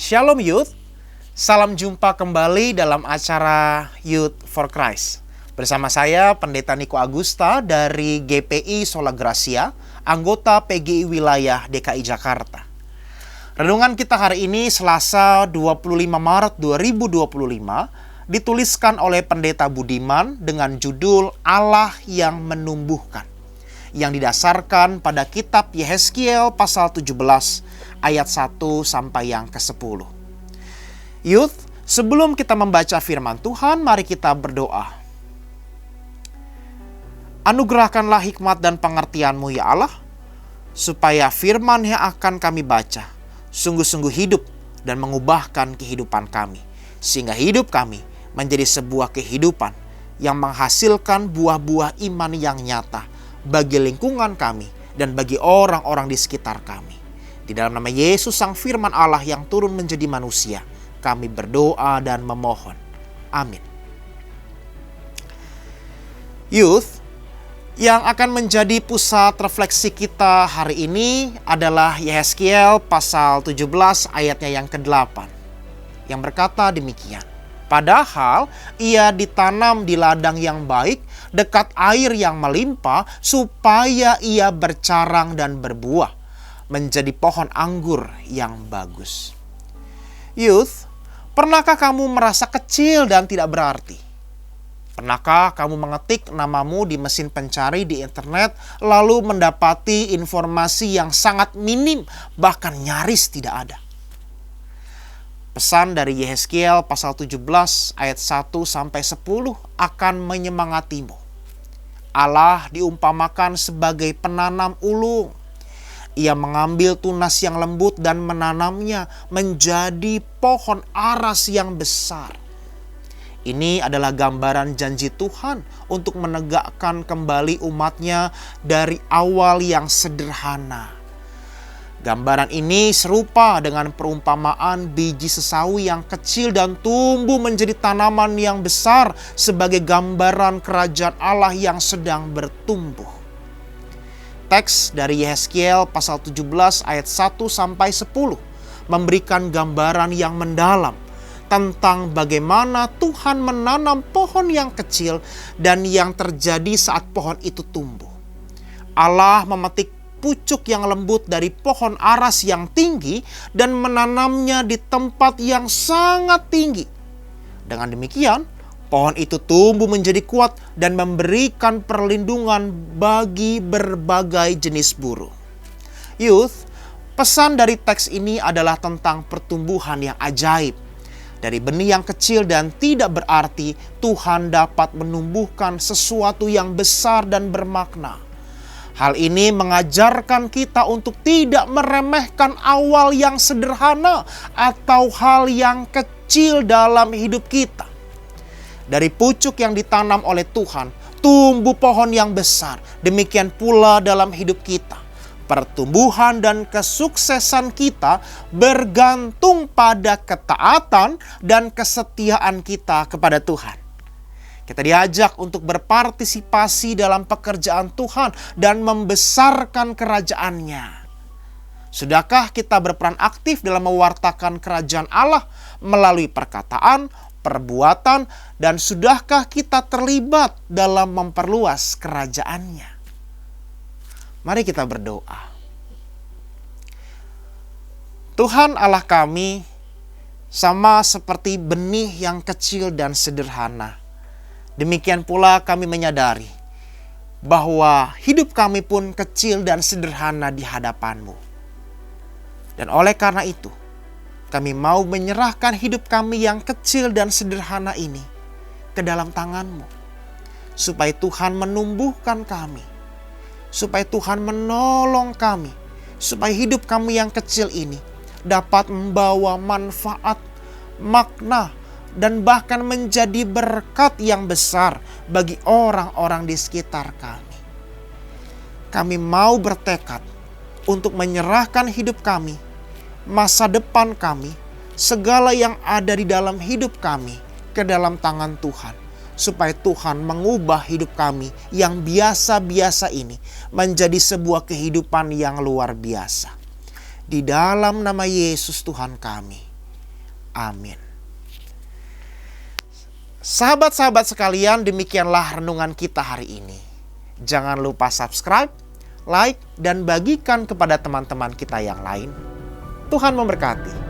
Shalom Youth, salam jumpa kembali dalam acara Youth for Christ. Bersama saya Pendeta Niko Agusta dari GPI Sola Gracia, anggota PGI Wilayah DKI Jakarta. Renungan kita hari ini Selasa 25 Maret 2025 dituliskan oleh Pendeta Budiman dengan judul Allah yang Menumbuhkan, yang didasarkan pada kitab Yehezkiel pasal 17 ayat 1 sampai yang ke-10. Youth, sebelum kita membaca firman Tuhan, mari kita berdoa. Anugerahkanlah hikmat dan pengertian-Mu ya Allah, supaya firman yang akan kami baca sungguh-sungguh hidup dan mengubahkan kehidupan kami, sehingga hidup kami menjadi sebuah kehidupan yang menghasilkan buah-buah iman yang nyata bagi lingkungan kami dan bagi orang-orang di sekitar kami. Di dalam nama Yesus Sang Firman Allah yang turun menjadi manusia, kami berdoa dan memohon. Amin. Youth, yang akan menjadi pusat refleksi kita hari ini adalah Yehezkiel pasal 17 ayatnya yang ke-8, yang berkata demikian. Padahal ia ditanam di ladang yang baik, dekat air yang melimpah, supaya ia bercarang dan berbuah, menjadi pohon anggur yang bagus. Youth, pernahkah kamu merasa kecil dan tidak berarti? Pernahkah kamu mengetik namamu di mesin pencari di internet lalu mendapati informasi yang sangat minim, bahkan nyaris tidak ada? Pesan dari Yehezkiel pasal 17 ayat 1 sampai 10 akan menyemangatimu. Allah diumpamakan sebagai penanam ulung. Ia mengambil tunas yang lembut dan menanamnya menjadi pohon aras yang besar. Ini adalah gambaran janji Tuhan untuk menegakkan kembali umatnya dari awal yang sederhana. Gambaran ini serupa dengan perumpamaan biji sesawi yang kecil dan tumbuh menjadi tanaman yang besar sebagai gambaran kerajaan Allah yang sedang bertumbuh. Teks dari Yehezkiel pasal 17 ayat 1 sampai 10 memberikan gambaran yang mendalam tentang bagaimana Tuhan menanam pohon yang kecil dan yang terjadi saat pohon itu tumbuh. Allah memetik pucuk yang lembut dari pohon aras yang tinggi dan menanamnya di tempat yang sangat tinggi. Dengan demikian, pohon itu tumbuh menjadi kuat dan memberikan perlindungan bagi berbagai jenis burung. Youth, pesan dari teks ini adalah tentang pertumbuhan yang ajaib. Dari benih yang kecil dan tidak berarti, Tuhan dapat menumbuhkan sesuatu yang besar dan bermakna. Hal ini mengajarkan kita untuk tidak meremehkan awal yang sederhana atau hal yang kecil dalam hidup kita. Dari pucuk yang ditanam oleh Tuhan, tumbuh pohon yang besar. Demikian pula dalam hidup kita. Pertumbuhan dan kesuksesan kita bergantung pada ketaatan dan kesetiaan kita kepada Tuhan. Kita diajak untuk berpartisipasi dalam pekerjaan Tuhan dan membesarkan kerajaan-Nya. Sudahkah kita berperan aktif dalam mewartakan kerajaan Allah melalui perkataan, perbuatan, dan sudahkah kita terlibat dalam memperluas kerajaan-Nya? Mari kita berdoa. Tuhan Allah kami, sama seperti benih yang kecil dan sederhana, demikian pula kami menyadari bahwa hidup kami pun kecil dan sederhana di hadapan-Mu. Dan oleh karena itu, kami mau menyerahkan hidup kami yang kecil dan sederhana ini ke dalam tangan-Mu, supaya Tuhan menumbuhkan kami, supaya Tuhan menolong kami, supaya hidup kami yang kecil ini dapat membawa manfaat, makna, dan bahkan menjadi berkat yang besar bagi orang-orang di sekitar kami. Kami mau bertekad untuk menyerahkan hidup kami, masa depan kami, segala yang ada di dalam hidup kami ke dalam tangan Tuhan, supaya Tuhan mengubah hidup kami yang biasa-biasa ini menjadi sebuah kehidupan yang luar biasa. Di dalam nama Yesus Tuhan kami, Amin. Sahabat-sahabat sekalian, demikianlah renungan kita hari ini. Jangan lupa subscribe, like, dan bagikan kepada teman-teman kita yang lain. Tuhan memberkati.